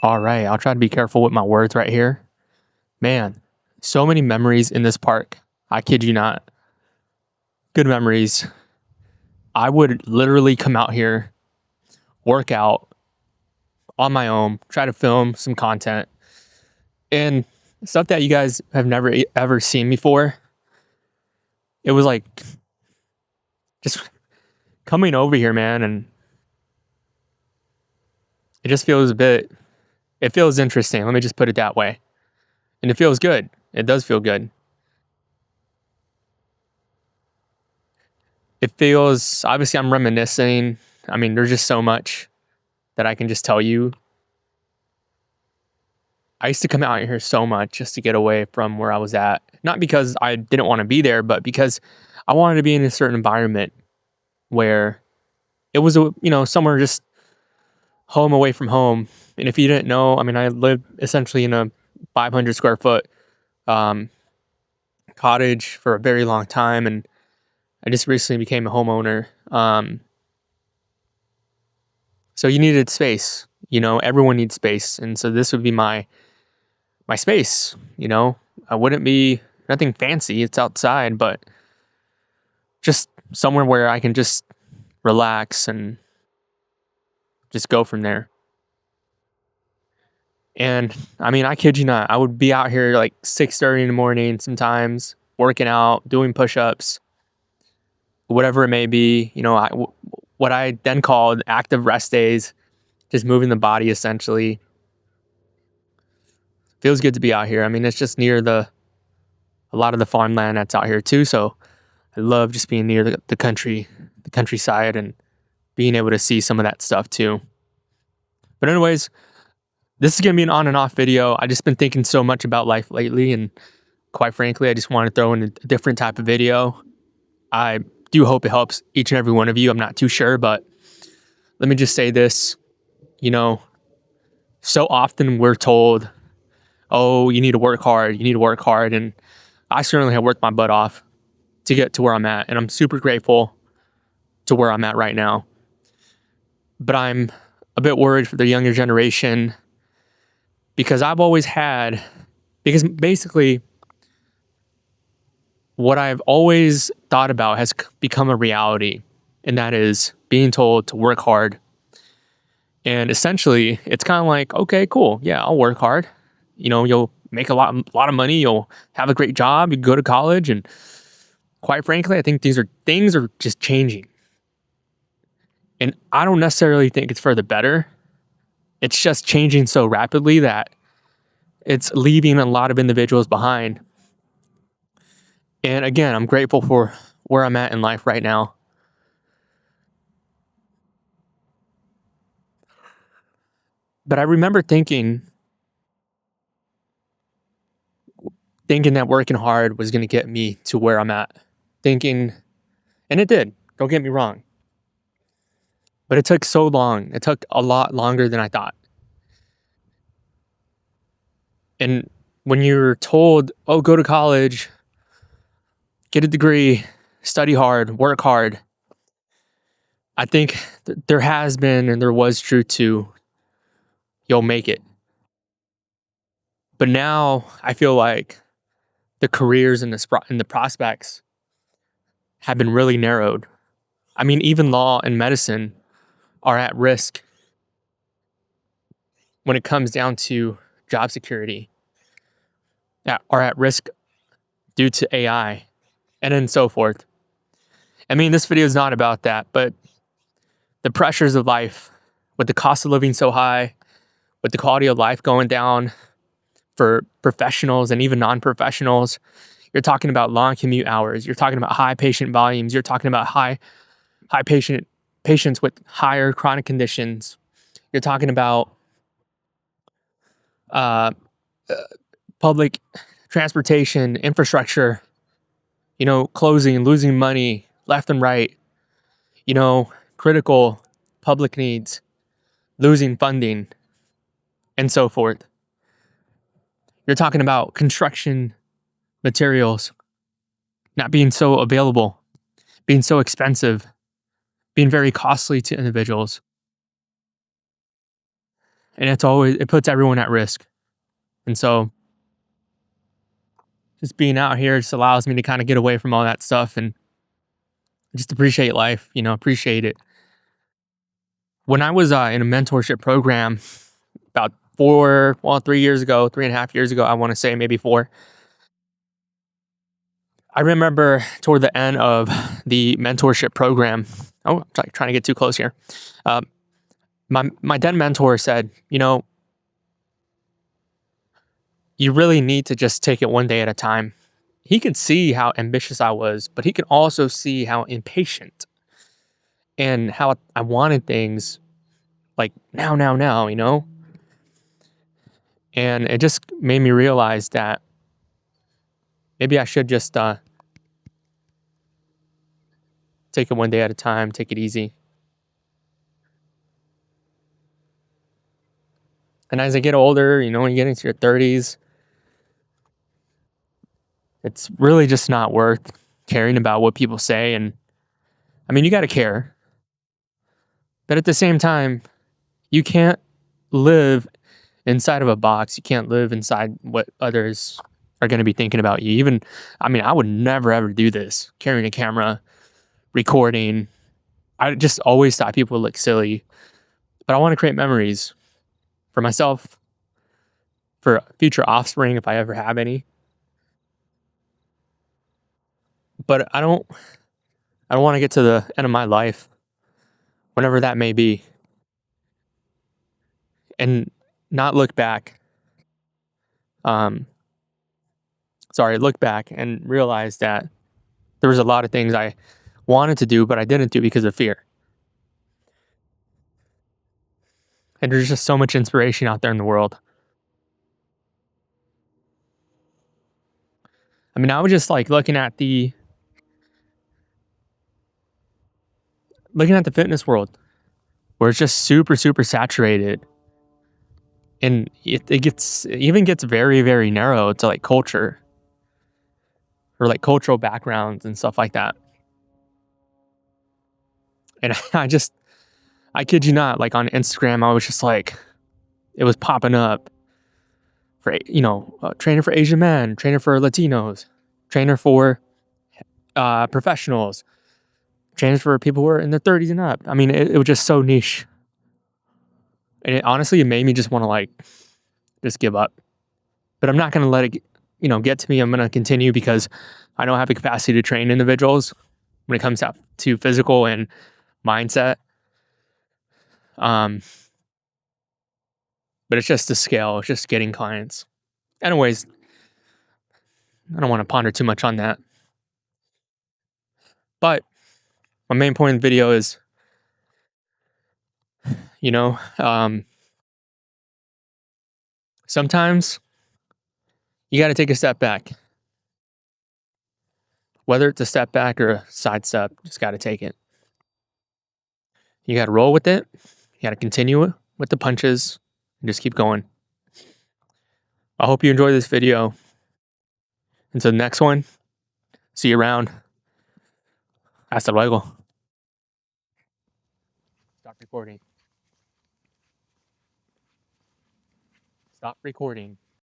All right, I'll try to be careful with my words right here. Man, so many memories in this park. I kid you not. Good memories. I would literally come out here, work out on my own, try to film some content and stuff that you guys have never ever seen before. It was like just coming over here, man, and it just feels it feels interesting. Let me just put it that way. And it feels good. It does feel good. It feels, obviously, I'm reminiscing. I mean, there's just so much that I can just tell you. I used to come out here so much just to get away from where I was at. Not because I didn't want to be there, but because I wanted to be in a certain environment where it was, somewhere just home away from home. And if you didn't know, I mean, I lived essentially in a 500 square foot um, cottage for a very long time. And I just recently became a homeowner. So you needed space, everyone needs space. And so this would be my space, I wouldn't be nothing fancy. It's outside, but just somewhere where I can just relax and just go from there. And I mean, I kid you not, I would be out here like 6:30 in the morning sometimes, working out, doing push-ups, whatever it may be. What I then called active rest days, just moving the body essentially. Feels good to be out here. I mean, it's just near a lot of the farmland that's out here too. So I love just being near the countryside and being able to see some of that stuff too. But anyways, this is gonna be an on and off video. I just been thinking so much about life lately, and quite frankly, I just want to throw in a different type of video. I do hope it helps each and every one of you. I'm not too sure, but let me just say this. You know, so often we're told, oh, you need to work hard, you need to work hard. And I certainly have worked my butt off to get to where I'm at. And I'm super grateful to where I'm at right now. But I'm a bit worried for the younger generation because because basically what I've always thought about has become a reality. And that is being told to work hard. And essentially, it's kind of like, okay, cool. Yeah, I'll work hard. You'll make a lot of money. You'll have a great job. You go to college, and quite frankly, I think things are just changing. And I don't necessarily think it's for the better. It's just changing so rapidly that it's leaving a lot of individuals behind. And again, I'm grateful for where I'm at in life right now. But I remember thinking that working hard was going to get me to where I'm at. Thinking, and it did. Don't get me wrong. But it took so long. It took a lot longer than I thought. And when you're told, oh, go to college, get a degree, study hard, work hard, I think there has been and there was truth to you'll make it. But now I feel like the careers and the prospects have been really narrowed. I mean, even law and medicine are at risk when it comes down to job security, are at risk due to AI and then so forth. I mean, this video is not about that, but the pressures of life with the cost of living so high, with the quality of life going down for professionals and even non-professionals, you're talking about long commute hours. You're talking about high patient volumes. You're talking about high patients with higher chronic conditions. You're talking about uh, public transportation infrastructure, closing, losing money left and right, critical public needs, losing funding, and so forth. You're talking about construction materials not being so available, being so expensive, being very costly to individuals. and it puts everyone at risk. And so just being out here just allows me to kind of get away from all that stuff and just appreciate life, appreciate it. When I was in a mentorship program about 3 years ago, 3.5 years ago, I want to say maybe four, I remember toward the end of the mentorship program, oh, trying to get too close here. Uh, my then mentor said, you really need to just take it one day at a time. He could see how ambitious I was, but he could also see how impatient and how I wanted things like now. And it just made me realize that maybe I should just take it one day at a time, take it easy. And as I get older, when you get into your 30s, it's really just not worth caring about what people say. And I mean, you got to care. But at the same time, you can't live inside of a box. You can't live inside what others are going to be thinking about you. Even, I mean, I would never ever do this, carrying a camera, recording. I just always thought people look silly. But I want to create memories for myself, for future offspring if I ever have any. But I don't want to get to the end of my life, whenever that may be, and not look back. Um, look back and realize that there was a lot of things I wanted to do, but I didn't do because of fear. And there's just so much inspiration out there in the world. I mean, I was just like looking at the fitness world, where it's just super, super saturated. And it even gets very, very narrow to like culture or like cultural backgrounds and stuff like that. And I kid you not, like on Instagram, I was just like, it was popping up for, trainer for Asian men, trainer for Latinos, trainer for professionals, trainers for people who are in their 30s and up. I mean, it was just so niche. And honestly, it made me just want to like, just give up. But I'm not going to let it, get to me. I'm going to continue because I don't have the capacity to train individuals when it comes to physical and mindset. Um, but it's just the scale. It's just getting clients. Anyways, I don't want to ponder too much on that. But my main point of the video is, you know, um, sometimes you got to take a step back. Whether it's a step back or a side step, just got to take it. You got to roll with it. You got to continue with the punches and just keep going. I hope you enjoy this video. Until the next one, see you around. Hasta luego. Stop recording. Stop recording.